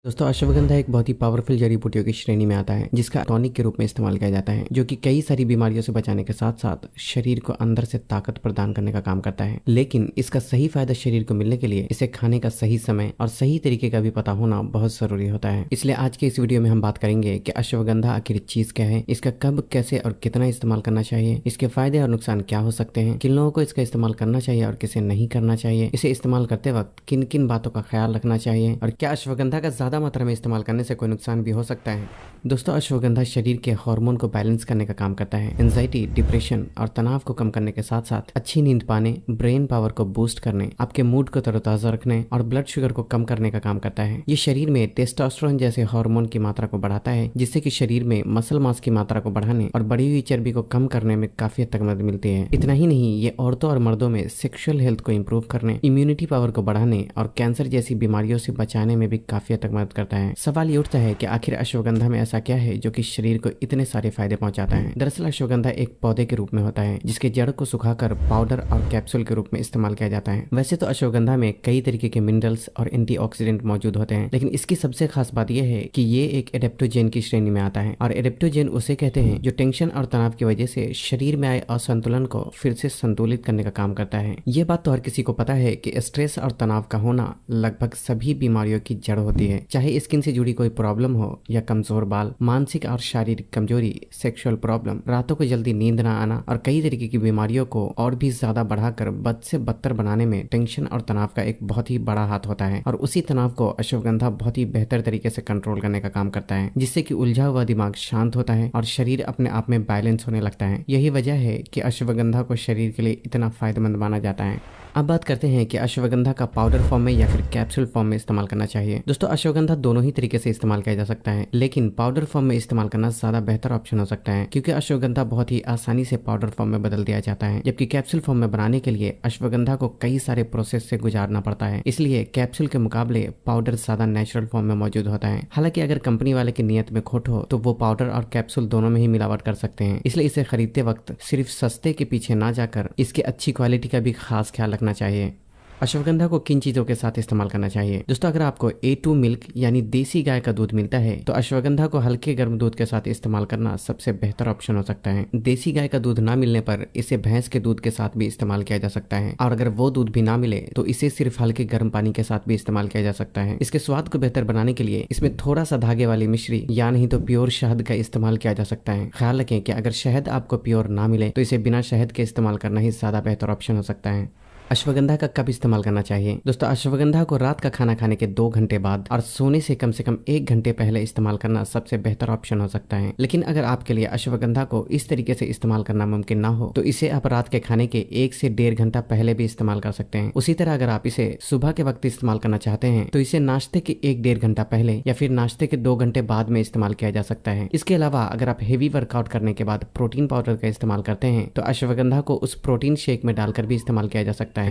दोस्तों अश्वगंधा एक बहुत ही पावरफुल जड़ी बूटियों की श्रेणी में आता है जिसका टॉनिक के रूप में इस्तेमाल किया जाता है जो कि कई सारी बीमारियों से बचाने के साथ साथ शरीर को अंदर से ताकत प्रदान करने का काम करता है। लेकिन इसका सही फायदा शरीर को मिलने के लिए इसे खाने का सही समय और सही तरीके का भी पता होना बहुत जरूरी होता है। इसलिए आज के इस वीडियो में हम बात करेंगे कि अश्वगंधा आखिर चीज क्या है, इसका कब, कैसे और कितना इस्तेमाल करना चाहिए, इसके फायदे और नुकसान क्या हो सकते हैं, किन लोगों को इसका इस्तेमाल करना चाहिए और किसे नहीं करना चाहिए, इसे इस्तेमाल करते वक्त किन किन बातों का ख्याल रखना चाहिए और क्या अश्वगंधा का ज्यादा मात्रा में इस्तेमाल करने से कोई नुकसान भी हो सकता है। दोस्तों अश्वगंधा शरीर के हार्मोन को बैलेंस करने का काम करता है। एंजाइटी, डिप्रेशन और तनाव को कम करने के साथ साथ अच्छी नींद पाने, ब्रेन पावर को बूस्ट करने, आपके मूड को तरोताजा रखने और ब्लड शुगर को कम करने का काम करता है। ये शरीर में टेस्टोस्टेरोन जैसे हार्मोन की मात्रा को बढ़ाता है जिससे कि शरीर में मसल मास की मात्रा को बढ़ाने और बढ़ी हुई चर्बी को कम करने में काफी हद तक मदद मिलती है। इतना ही नहीं, ये औरतों और मर्दों में सेक्सुअल हेल्थ को इंप्रूव करने, इम्यूनिटी पावर को बढ़ाने और कैंसर जैसी बीमारियों से बचाने में भी काफी हद तक मदद करता है। सवाल ये उठता है कि आखिर अश्वगंधा में ऐसा क्या है जो कि शरीर को इतने सारे फायदे पहुंचाता है। दरअसल अश्वगंधा एक पौधे के रूप में होता है जिसके जड़ को सुखाकर पाउडर और कैप्सूल के रूप में इस्तेमाल किया जाता है। वैसे तो अश्वगंधा में कई तरीके के मिनरल्स और एंटीऑक्सीडेंट मौजूद होते हैं, लेकिन इसकी सबसे खास बात यह है कि ये एक एडेप्टोजेन की श्रेणी में आता है। और एडेप्टोजेन उसे कहते हैं जो टेंशन और तनाव की वजह से शरीर में आए असंतुलन को फिर से संतुलित करने का काम करता है। ये बात तो हर किसी को पता है कि स्ट्रेस और तनाव का होना लगभग सभी बीमारियों की जड़ होती है, चाहे स्किन से जुड़ी कोई प्रॉब्लम हो या कमजोर बाल, मानसिक और शारीरिक कमजोरी, सेक्सुअल प्रॉब्लम, रातों को जल्दी नींद ना आना और कई तरीके की बीमारियों को और भी ज्यादा बढ़ाकर बद से बदतर बनाने में टेंशन और तनाव का एक बहुत ही बड़ा हाथ होता है। और उसी तनाव को अश्वगंधा बहुत ही बेहतर तरीके से कंट्रोल करने का काम करता है जिससे कि उलझा हुआ दिमाग शांत होता है और शरीर अपने आप में बैलेंस होने लगता है। यही वजह है कि अश्वगंधा को शरीर के लिए इतना फायदेमंद माना जाता है। अब बात करते हैं कि अश्वगंधा का पाउडर फॉर्म में या फिर कैप्सूल फॉर्म में इस्तेमाल करना चाहिए। दोस्तों अश्वगंधा दोनों ही तरीके से इस्तेमाल किया जा सकता है, लेकिन पाउडर फॉर्म में इस्तेमाल करना ज्यादा बेहतर ऑप्शन हो सकता है क्योंकि अश्वगंधा बहुत ही आसानी से पाउडर फॉर्म में बदल दिया जाता है, जबकि कैप्सूल फॉर्म में बनाने के लिए अश्वगंधा को कई सारे प्रोसेस से गुजारना पड़ता है। इसलिए कैप्सूल के मुकाबले पाउडर ज्यादा नेचुरल फॉर्म में मौजूद होता है। हालांकि अगर कंपनी वाले की नियत में खोट हो तो वो पाउडर और कैप्सूल दोनों में ही मिलावट कर सकते हैं, इसलिए इसे खरीदते वक्त सिर्फ सस्ते के पीछे ना जाकर इसकी अच्छी क्वालिटी का भी खास ख्याल रखना चाहिए। अश्वगंधा को किन चीजों के साथ इस्तेमाल करना चाहिए? दोस्तों अगर आपको A2 मिल्क यानी देसी गाय का दूध मिलता है तो अश्वगंधा को हल्के गर्म दूध के साथ इस्तेमाल करना सबसे बेहतर ऑप्शन हो सकता है। देसी गाय का दूध ना मिलने पर इसे भैंस के दूध के साथ भी इस्तेमाल किया जा सकता है, और अगर वो दूध भी ना मिले तो इसे सिर्फ हल्के गर्म पानी के साथ भी इस्तेमाल किया जा सकता है। इसके स्वाद को बेहतर बनाने के लिए इसमें थोड़ा सा धागे वाली मिश्री या नहीं तो प्योर शहद का इस्तेमाल किया जा सकता है। ख्याल रखें कि अगर शहद आपको प्योर ना मिले तो इसे बिना शहद के इस्तेमाल करना ही ज्यादा बेहतर ऑप्शन हो सकता है। अश्वगंधा का कब इस्तेमाल करना चाहिए? दोस्तों अश्वगंधा को रात का खाना खाने के 2 घंटे बाद और सोने से कम 1 घंटे पहले इस्तेमाल करना सबसे बेहतर ऑप्शन हो सकता है। लेकिन अगर आपके लिए अश्वगंधा को इस तरीके से इस्तेमाल करना मुमकिन ना हो तो इसे आप रात के खाने के 1 से 1.5 घंटा पहले भी इस्तेमाल कर सकते हैं। उसी तरह अगर आप इसे सुबह के वक्त इस्तेमाल करना चाहते हैं तो इसे नाश्ते के 1-1.5 घंटा पहले या फिर नाश्ते के 2 घंटे बाद में इस्तेमाल किया जा सकता है। इसके अलावा अगर आप हेवी वर्कआउट करने के बाद प्रोटीन पाउडर का इस्तेमाल करते हैं तो अश्वगंधा को उस प्रोटीन शेक में डालकर भी इस्तेमाल किया जा सकता है।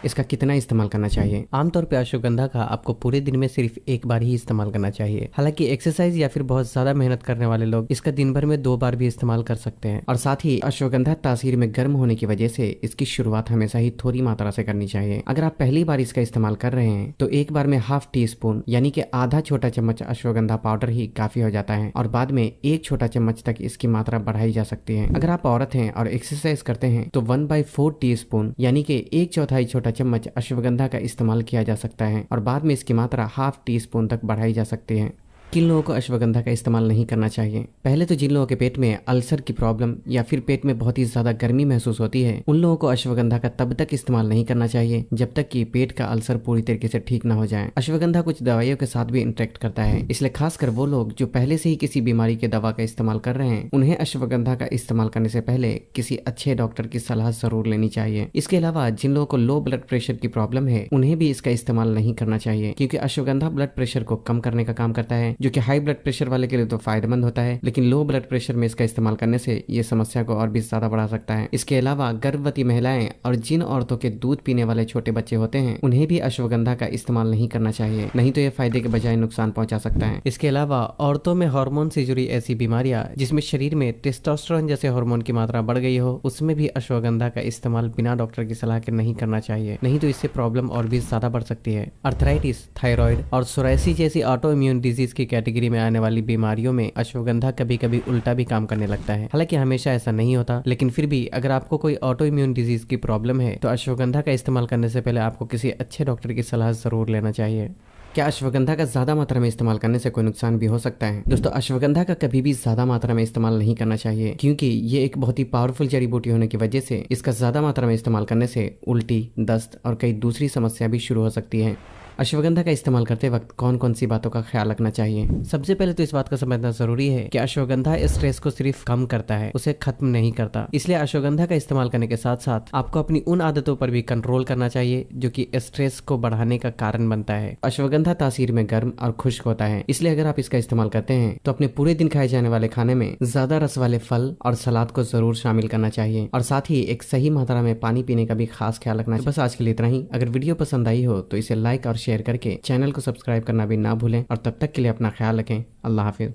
इसका कितना इस्तेमाल करना चाहिए? आमतौर पे अश्वगंधा का आपको पूरे दिन में सिर्फ एक बार ही इस्तेमाल करना चाहिए। हालांकि एक्सरसाइज या फिर बहुत ज्यादा मेहनत करने वाले लोग इसका दिन भर में 2 बार भी इस्तेमाल कर सकते हैं। और साथ ही अश्वगंधा तासीर में गर्म होने की वजह से इसकी शुरुआत हमेशा ही थोड़ी मात्रा से करनी चाहिए। अगर आप पहली बार इसका इस्तेमाल कर रहे हैं तो एक बार में ½ टीस्पून यानी कि आधा छोटा चम्मच अश्वगंधा पाउडर ही काफी हो जाता है, और बाद में 1 छोटा चम्मच तक इसकी मात्रा बढ़ाई जा सकती है। अगर आप औरत हैं और एक्सरसाइज करते हैं तो 1/4 टीस्पून यानी कि 1/4 छोटा चम्मच अश्वगंधा का इस्तेमाल किया जा सकता है, और बाद में इसकी मात्रा ½ टीस्पून तक बढ़ाई जा सकती है। किन लोगों को अश्वगंधा का इस्तेमाल नहीं करना चाहिए? पहले तो जिन लोगों के पेट में अल्सर की प्रॉब्लम या फिर पेट में बहुत ही ज्यादा गर्मी महसूस होती है उन लोगों को अश्वगंधा का तब तक इस्तेमाल नहीं करना चाहिए जब तक कि पेट का अल्सर पूरी तरीके से ठीक ना हो जाए। अश्वगंधा कुछ दवाइयों के साथ भी इंटरेक्ट करता है, इसलिए खासकर वो लोग जो पहले से ही किसी बीमारी की दवा का इस्तेमाल कर रहे हैं उन्हें अश्वगंधा का इस्तेमाल करने से पहले किसी अच्छे डॉक्टर की सलाह जरूर लेनी चाहिए। इसके अलावा जिन लोगों को लो ब्लड प्रेशर की प्रॉब्लम है उन्हें भी इसका इस्तेमाल नहीं करना चाहिए क्योंकि अश्वगंधा ब्लड प्रेशर को कम करने का काम करता है जो कि हाई ब्लड प्रेशर वाले के लिए तो फायदेमंद होता है, लेकिन लो ब्लड प्रेशर में इसका इस्तेमाल करने से ये समस्या को और भी ज्यादा बढ़ा सकता है। इसके अलावा गर्भवती महिलाएं और जिन औरतों के दूध पीने वाले छोटे बच्चे होते हैं उन्हें भी अश्वगंधा का इस्तेमाल नहीं करना चाहिए, नहीं तो ये फायदे के बजाय नुकसान पहुंचा सकता है। इसके अलावा औरतों में हार्मोन से जुड़ी ऐसी बीमारियां जिसमें शरीर में टेस्टोस्टेरोन जैसे हार्मोन की मात्रा बढ़ गई हो, उसमें भी अश्वगंधा का इस्तेमाल बिना डॉक्टर की सलाह के नहीं करना चाहिए, नहीं तो इससे प्रॉब्लम और भी ज्यादा बढ़ सकती है। अर्थराइटिस, थायराइड और सोरायसिस जैसी ऑटो इम्यून डिजीज की कैटेगरी में आने वाली बीमारियों में अश्वगंधा कभी कभी उल्टा भी काम करने लगता है। हालांकि हमेशा ऐसा नहीं होता, लेकिन फिर भी अगर आपको कोई ऑटो इम्यून डिजीज की प्रॉब्लम है तो अश्वगंधा का इस्तेमाल करने से पहले आपको किसी अच्छे डॉक्टर की सलाह जरूर लेना चाहिए। क्या अश्वगंधा का ज्यादा मात्रा में इस्तेमाल करने से कोई नुकसान भी हो सकता है? दोस्तों, अश्वगंधा का कभी भी ज्यादा मात्रा में इस्तेमाल नहीं करना चाहिए, क्योंकि ये एक बहुत ही पावरफुल जड़ी बूटी होने की वजह से इसका ज्यादा मात्रा में इस्तेमाल करने से उल्टी, दस्त और कई दूसरी समस्या भी शुरू हो सकती है। अश्वगंधा का इस्तेमाल करते वक्त कौन कौन सी बातों का ख्याल रखना चाहिए? सबसे पहले तो इस बात का समझना जरूरी है कि अश्वगंधा स्ट्रेस को सिर्फ कम करता है, उसे खत्म नहीं करता। इसलिए अश्वगंधा का इस्तेमाल करने के साथ साथ आपको अपनी उन आदतों पर भी कंट्रोल करना चाहिए जो कि स्ट्रेस को बढ़ाने का कारण बनता है। अश्वगंधा तासीर में गर्म और खुश्क होता है, इसलिए अगर आप इसका इस्तेमाल करते हैं तो अपने पूरे दिन खाए जाने वाले खाने में ज्यादा रस वाले फल और सलाद को जरूर शामिल करना चाहिए, और साथ ही एक सही मात्रा में पानी पीने का भी खास ख्याल रखना चाहिए। बस आज के लिए इतना ही। अगर वीडियो पसंद आई हो तो इसे लाइक और शेयर करके चैनल को सब्सक्राइब करना भी ना भूलें, और तब तक के लिए अपना ख्याल रखें। अल्लाह हाफिज।